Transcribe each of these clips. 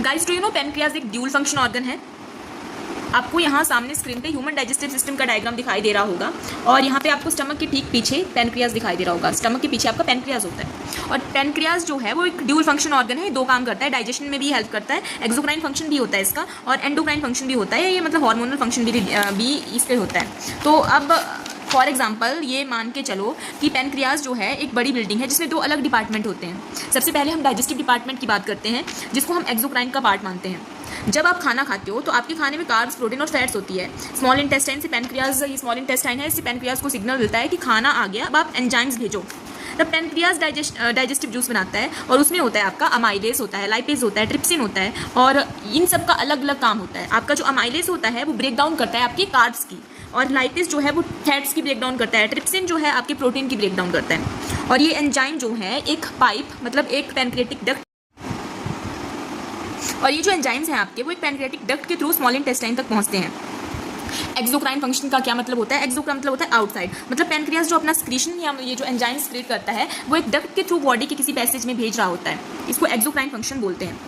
Guys, do you know pancreas एक dual function organ है। आपको यहाँ सामने स्क्रीन पे ह्यूमन डाइजेस्टिव सिस्टम का डायग्राम दिखाई दे रहा होगा और यहाँ पे आपको स्टमक के ठीक पीछे पेनक्रियाज दिखाई दे रहा होगा। स्टमक के पीछे आपका पेनक्रियाज होता है और पेनक्रियाज जो है वो एक ड्यूल फंक्शन ऑर्गन है। दो काम करता है, डाइजेशन में भी हेल्प करता है, एक्सोक्राइन फंक्शन भी होता है इसका और एंडोक्राइन फंक्शन भी होता है। ये मतलब हार्मोनल फंक्शन भी इसके होता है। तो अब फॉर एग्जाम्पल ये मान के चलो कि पेनक्रियाज जो है एक बड़ी बिल्डिंग है जिसमें दो अलग डिपार्टमेंट होते हैं। सबसे पहले हम डाइजेस्टिव डिपार्टमेंट की बात करते हैं जिसको हम एक्सोक्राइन का पार्ट मानते हैं। जब आप खाना खाते हो तो आपके खाने में कार्ब्स, प्रोटीन और फैट्स होती है। स्मॉल इंटेस्टाइन से पेनक्रियाज, ये स्मॉल इंटेस्टाइन है, इससे पेनक्रियाज को सिग्नल मिलता है कि खाना आ गया, अब आप एंजाइम्स भेजो। तब पेनक्रियाज डाइजेस्टिव जूस बनाता है और उसमें होता है आपका अमाइलेज होता है, लाइपेज होता है, ट्रिप्सिन होता है और इन सब का अलग अलग काम होता है। आपका जो अमाइलेज होता है वो ब्रेक डाउन करता है आपके कार्ब्स की और लाइपेज जो है वो फैट्स की ब्रेक डाउन करता है, ट्रिप्सिन जो है आपके प्रोटीन की ब्रेक डाउन करता है। और ये एंजाइम जो है एक पाइप मतलब एक पैनक्रियाटिक डक्ट, और ये जो एंजाइम्स हैं आपके वो एक पैनक्रियाटिक डक्ट के थ्रू स्मॉल इंटेस्टाइन तक पहुंचते हैं। एक्सोक्राइन फंक्शन का क्या मतलब होता है? एक्सो का मतलब होता है आउटसाइड, मतलब पेनक्रियाज जो अपना स्क्रीशन या ये जो एंजाइम क्रिएट करता है वो एक डक्ट के थ्रू बॉडी के किसी पैसेज में भेज रहा होता है। इसको एक्सोक्राइन फंक्शन बोलते हैं।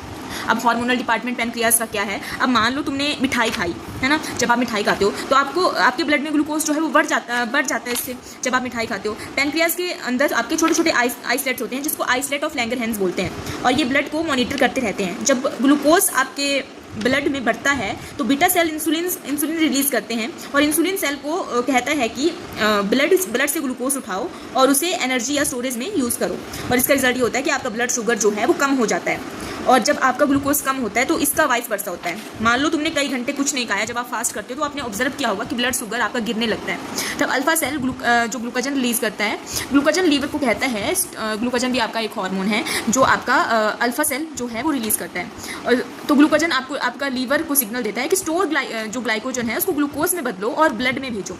अब हार्मोनल डिपार्टमेंट पेनक्रियाज का क्या है? अब मान लो तुमने मिठाई खाई है ना, जब आप मिठाई खाते हो तो आपको आपके ब्लड में ग्लूकोज जो है वो बढ़ जाता है इससे। जब आप मिठाई खाते हो पेनक्रियाज के अंदर आपके छोटे छोटे आइसलेट्स होते हैं जिसको आइसलेट ऑफ लैंगरहैंस बोलते हैं और ये ब्लड को मॉनिटर करते रहते हैं। जब ग्लूकोज आपके ब्लड में बढ़ता है तो बीटा सेल इंसुलिन रिलीज करते हैं और इंसुलिन सेल को कहता है कि ब्लड से ग्लूकोज उठाओ और उसे एनर्जी या स्टोरेज में यूज़ करो और इसका रिजल्ट ये होता है कि आपका ब्लड शुगर जो है वो कम हो जाता है। और जब आपका ग्लूकोज कम होता है तो इसका वाइस वर्सा होता है। मान लो तुमने कई घंटे कुछ नहीं खाया, जब आप फास्ट करते हो तो आपने ऑब्जर्व किया होगा कि ब्लड शुगर आपका गिरने लगता है। तब अल्फा सेल जो ग्लूकोजन रिलीज करता है, ग्लूकोजन लीवर को कहता है, ग्लूकोजन भी आपका एक हार्मोन है जो आपका अल्फा सेल जो है वो रिलीज करता है। और तो ग्लूकोजन आपका लीवर को सिग्नल देता है कि जो ग्लाइकोजन है उसको ग्लूकोज में बदलो और ब्लड में भेजो।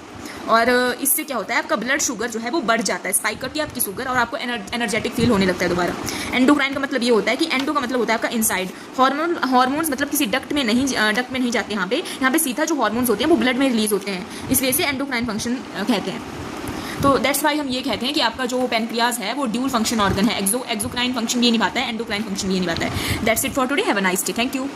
और इससे क्या होता है, आपका ब्लड शुगर जो है वो बढ़ जाता है, स्पाइक करती है आपकी शुगर और आपको एनर्जेटिक फील होने लगता है दोबारा। एंडोक्राइन का मतलब ये होता है कि एंडो का मतलब होता है आपका इनसाइड। हार्मोन्स मतलब किसी डक्ट में नहीं जाते, यहाँ पे सीधा जो हार्मोन्स होते हैं वो ब्लड में रिलीज होते हैं, इस वजह से एंडोक्राइन फंक्शन कहते हैं। तो दैट्स वाई हम ये कहते हैं कि आपका जो पेनक्रियाज है वो ड्यूल फंक्शन ऑर्गन है। एक्सोक्राइन फंक्शन ये निभाता है, एंडोक्राइन फंक्शन ये निभाता है। That's it for today, have a nice day, thank you.